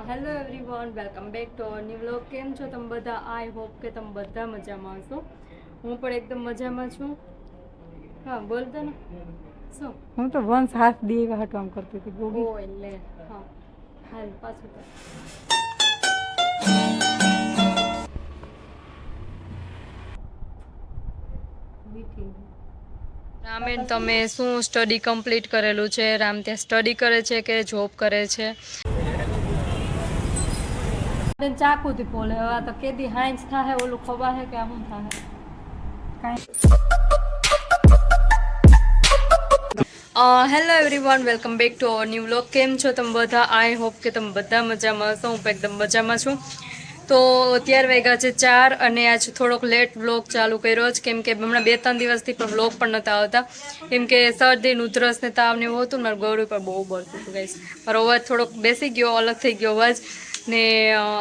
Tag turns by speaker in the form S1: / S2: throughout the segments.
S1: Hello everyone, welcome back to our new vlog. કેમ છો તમે બધા? આઈ હોપ કે તમે બધા મજામાં હશો. હું પણ એકદમ મજામાં છું. હા, બોલતો ને શું?
S2: હું તો વંશ હાથ દેવા હાટું આમ કરતી હતી
S1: ઓ
S2: ગોગી.
S1: એટલે હા, હાલ પાછું કર. રામેન, તમે શું સ્ટડી કમ્પ્લીટ કરેલું છે? રામ ત્યાં સ્ટડી કરે છે કે જોબ કરે છે? ચાકુથી પોલે હવે તો કેદી હાઈન્સ થાહે ઓલું ખબર હે કે આમ થાહે
S2: કાંઈ
S1: hello everyone, welcome back to our new vlog. કેમ છો તમે બધા? આઈ હોપ કે તમે બધા મજામાં હશો. હું પણ એકદમ મજામાં છું. તો અત્યારે વાગ્યા છે 4 અને આજ થોડોક લેટ વ્લોગ ચાલુ કર્યો છે કેમ કે હમણાં 2-3 દિવસથી પણ વ્લોગ પણ નહોતા આવતા કેમ કે શરદી ઉધરસ ને તાવ ને એવું હતું. મારું ગળું પણ બહુ બળતું હતું ગાઈસ. મારો અવાજ થોડોક બેસી ગયો, અલગ થઈ ગયો અવાજ ને.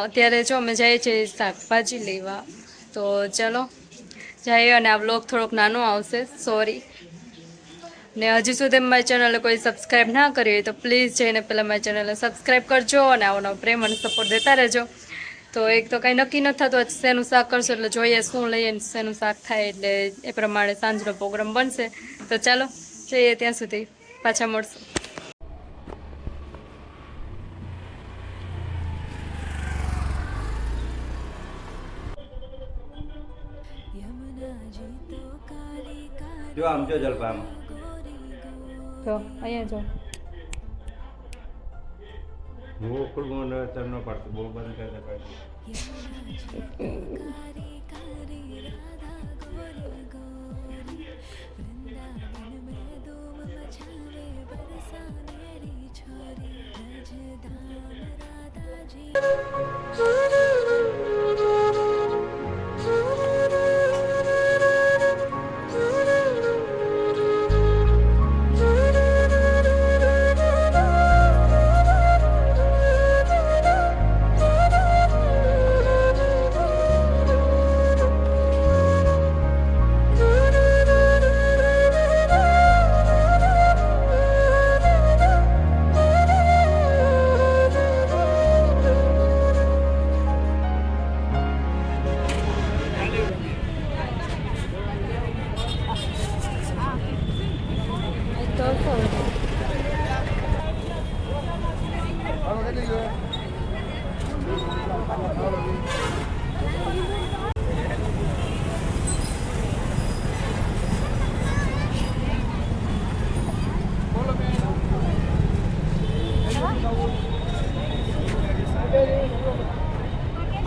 S1: અત્યારે જો અમે જઈએ છીએ શાકભાજી લેવા, તો ચલો જઈએ. અને આ વ્લોગ થોડોક નાનો આવશે, સોરી. ને હજી સુધી મારી ચેનલને કોઈ સબસ્ક્રાઈબ ના કરી હોય તો પ્લીઝ જઈને પહેલાં મારી ચેનલને સબસ્ક્રાઈબ કરજો અને આવો પ્રેમ અને સપોર્ટ દેતા રહેજો. તો એક તો કાંઈ નક્કી ન થતું શેનું શાક કરશું, એટલે જોઈએ શું લઈએ ને શેનું શાક થાય, એટલે એ પ્રમાણે સાંજનો પ્રોગ્રામ બનશે. તો ચાલો જઈએ, ત્યાં સુધી પાછા મળશું.
S3: જો આમ જો જલપામાં
S1: તો અહીંયા જો
S3: હું ઉકળ મને તર ન પાડતું બહુ બંધ કરતા પાડતું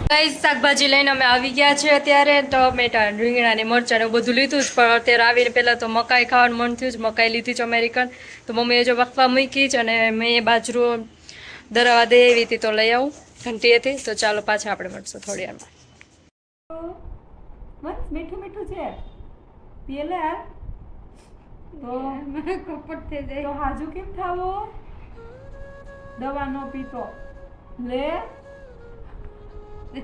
S1: ગાઈસ, શાકભાજી લઈને અમે આવી ગયા છે. અત્યારે ટમેટા, રીંગણા ને મરચાં ને એવું બધું લીધું જ, પણ અત્યારે આવીને પહેલાં તો મકાઈ ખાવાનું મન થયું જ. મકાઈ લીધી છે અમેરિકન. તો મમ્મીએ જો બાફવા મૂકી જ, અને મેં બાજરો દરાવા દે એવી હતી તો લઈ આવું ઘંટીએથી. તો ચાલો પાછા આપણે મળશું થોડી વારમાં.
S2: વંશ મીઠું મીઠું છે પીએલે હાલ તો
S1: કપટ થઈ જાય
S2: તો હાજુ કેમ થાવો? દવા નો પીતો લે એ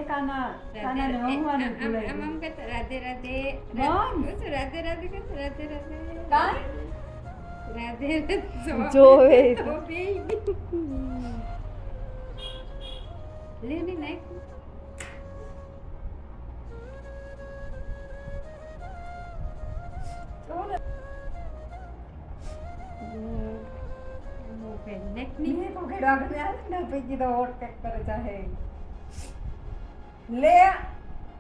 S2: કાના કાના ને હમવાનું ભૂલાઈ ગયું.
S4: આમ કહેતા રાધે રાધે
S2: વંશ
S4: રાધે રાધે કહેતા રાધે રાધે
S2: કાંઈ
S4: રાધે રાધે
S1: જોવે
S4: લે ને નાખ
S2: ની તો ઘેડા ઘરે આલે ને પૈકી તો ઓટ ટેક કરે ચાહે લે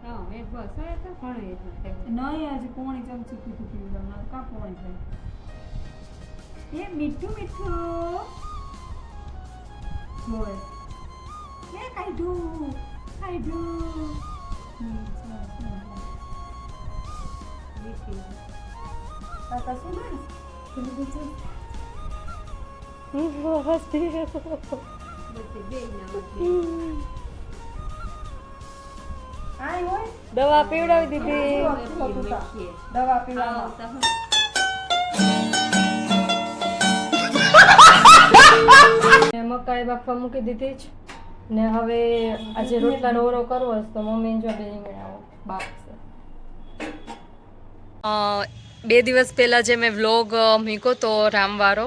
S4: હા એ બસ એ તો ઘણું એ તો
S2: નહીં આજે પોણી ચમચી કીધું પીવું ના કા પોણી થાય એ મીઠું મીઠું જોવે લે કાઢું કાકા શું બસ પેલું બીજું
S4: બધી બે ના
S2: આય હોય
S1: દવા પીવડાવી દીધી.
S2: દવા પીવામાં
S1: મકાઈ બાફવા મૂકી દીધી જ ને. હવે આજે રોટલાનો ઓરો કરવો હશે તો મમ્મી જો બે રીંગણા બાફશે. 2 દિવસ પહેલાં જે મેં વ્લોગ મૂક્યો તો રામવાળો,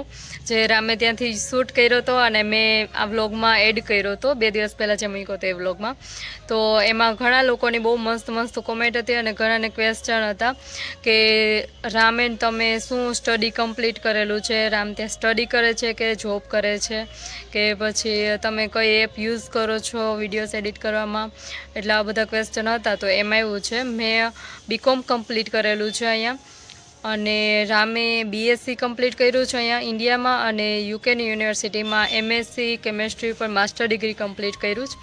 S1: જે રામે ત્યાંથી શૂટ કર્યો હતો અને મેં આ વ્લોગમાં એડ કર્યો હતો 2 દિવસ પહેલાં જે મૂક્યો હતો એ વ્લોગમાં. તો એમાં ઘણા લોકોની બહુ મસ્ત મસ્ત કોમેન્ટ હતી અને ઘણાને ક્વેશ્ચન હતા કે રામેન તમે શું સ્ટડી કમ્પ્લીટ કરેલું છે, રામ ત્યાં સ્ટડી કરે છે કે જોબ કરે છે, કે પછી તમે કઈ એપ યુઝ કરો છો વિડીયોઝ એડિટ કરવામાં, એટલે આ બધા ક્વેશ્ચન હતા. તો એમાં એવું છે મેં બીકોમ કમ્પ્લીટ કરેલું છે અહીંયા, અને રામે બીએસસી કમ્પ્લીટ કર્યું છે અહીંયા ઇન્ડિયામાં, અને યુકેની યુનિવર્સિટીમાં એમએસસી કેમેસ્ટ્રી પર માસ્ટર ડિગ્રી કમ્પ્લીટ કર્યું છે.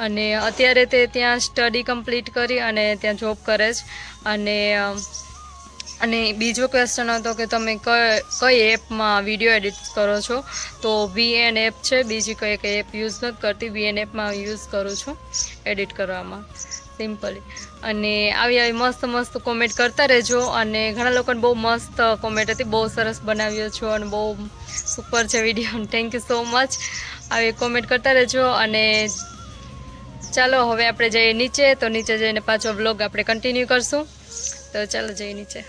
S1: અને અત્યારે તે ત્યાં સ્ટડી કમ્પ્લીટ કરી અને ત્યાં જોબ કરે છે. અને બીજો ક્વેશ્ચન હતો કે તમે કઈ એપમાં વિડીયો એડિટ કરો છો, તો VN એપ છે, બીજી કઈ એપ યુઝ નથી કરતી, VN એપમાં યુઝ કરું છું એડિટ કરવામાં સિમ્પલી. અને આવી મસ્ત મસ્ત કોમેન્ટ કરતા રહેજો, અને ઘણા લોકોને બહુ મસ્ત કોમેન્ટ હતી, બહુ સરસ બનાવ્યો છો અને બહુ સુપર છે video, thank you so much. આવી કોમેન્ટ કરતા રહેજો. અને ચાલો હવે આપણે જઈએ નીચે, તો નીચે જઈને પાછો વ્લોગ આપણે કન્ટિન્યુ કરશું. તો ચાલો જઈએ નીચે.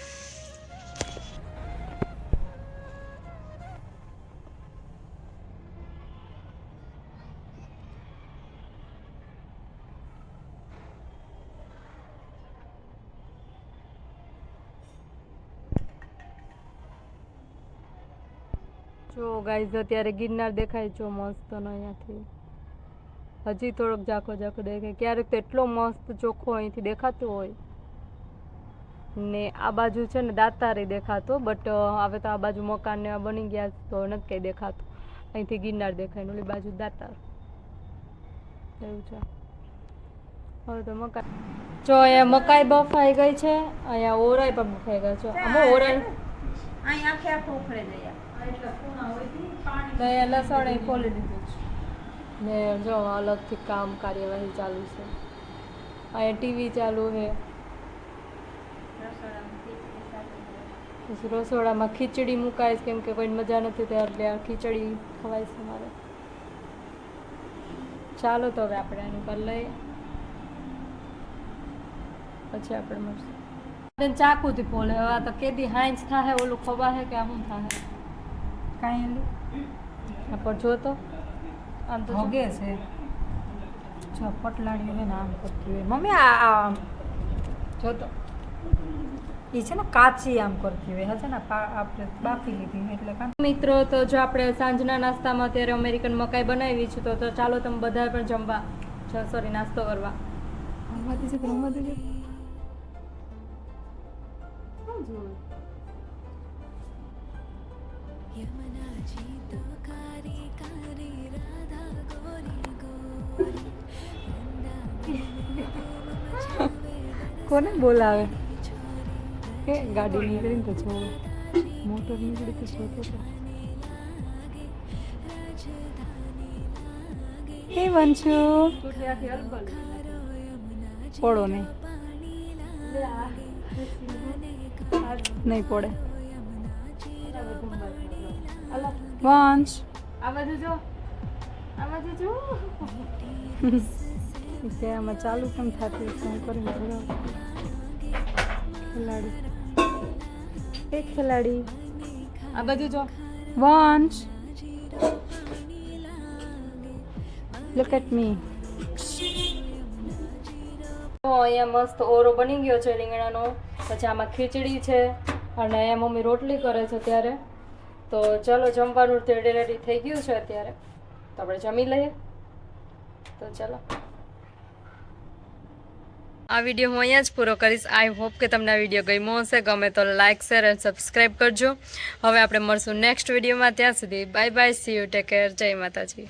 S1: જો ગાઈઝ અત્યારે ગિરનાર દેખાય છો મસ્તનો અહીંયાથી, હજી થોડોક ઝાંખો ઝાંખો દેખાય, ક્યારેક તો એટલો મસ્ત ચોખ્ખો અહીંથી દેખાતો હોય. ને આ બાજુ છે ને દાતારી દેખાતો, બટ હવે તો આ બાજુ મકાન ને બની ગયા તો નથી કંઈ દેખાતું. અહીંથી ગિરનાર દેખાય, ઓલી બાજુ દાતાર એવું છે. હવે તો મકાઈ જો અહીંયા મકાઈ બફાઈ ગઈ છે, અહીંયા ઓરાઈ પણ બફાઈ ગયા છે. આમાં ઓરાઈ
S2: અહીં આખે આખું ઉખડે જાય
S1: અહીંયા લસણ એ ખોલી દીધું છે ને જો અલગથી કામ કાર્યવાહી ચાલુ છે. અહીંયા ટીવી ચાલુ છે, પછી રસોડામાં ખીચડી મુકાય કેમ કે કોઈ મજા નથી તો એટલે ખીચડી ખવાય છે મારે. ચાલો તો હવે આપણે આનું કરી લઈએ, પછી આપણે મળશું. ચાકુથી પોલે હવે આ તો કેદી હાંજ થાય ઓલું ખબર છે કે આ શું થાય
S2: કાંઈ
S1: પણ જોતો આમ તો
S2: ભોગે છે જો પટલાડી હોય ને આમ કરતી હોય મમ્મી. આ
S1: જોતો
S2: એ છે ને કાચી આમ કરતી હોય, હા છે ને આપણે બાફી લીધી એટલે
S1: મિત્રો. તો જો આપણે સાંજના નાસ્તામાં અત્યારે અમેરિકન મકાઈ બનાવી છે, તો ચાલો તમે બધા પણ જમવા, સોરી નાસ્તો કરવા. કોને બોલાવે કે ગાડી નીકળી તો જો મોટર નીકળી તો જોતો તો હે વંશુ પડો નહીં પડે વંશ આ બાજુ જો આમાં ચાલુ કેમ થતી શું કરીને ખેલાડી એક ખેલાડી આ બાજુ જો વંશ લુક એટ મી. અહીંયા મસ્ત ઓરો બની ગયો છે રીંગણાનો, પછી આમાં ખીચડી છે અને અહીંયા મમ્મી રોટલી કરે છે ત્યારે. તો ચલો જમવાનું રેડી થઈ ગયું છે અત્યારે, તો આપણે જમી લઈએ. તો ચલો આ વિડીયો હું અહીંયા જ પૂરો કરીશ. આઈ હોપ કે તમને આ વિડીયો ગમ્યો હશે. ગમે તો લાઇક શેર અને સબસ્ક્રાઈબ કરજો. હવે આપણે મળશું નેક્સ્ટ વિડીયોમાં. ત્યાં સુધી bye bye, C you, take care, જય માતાજી.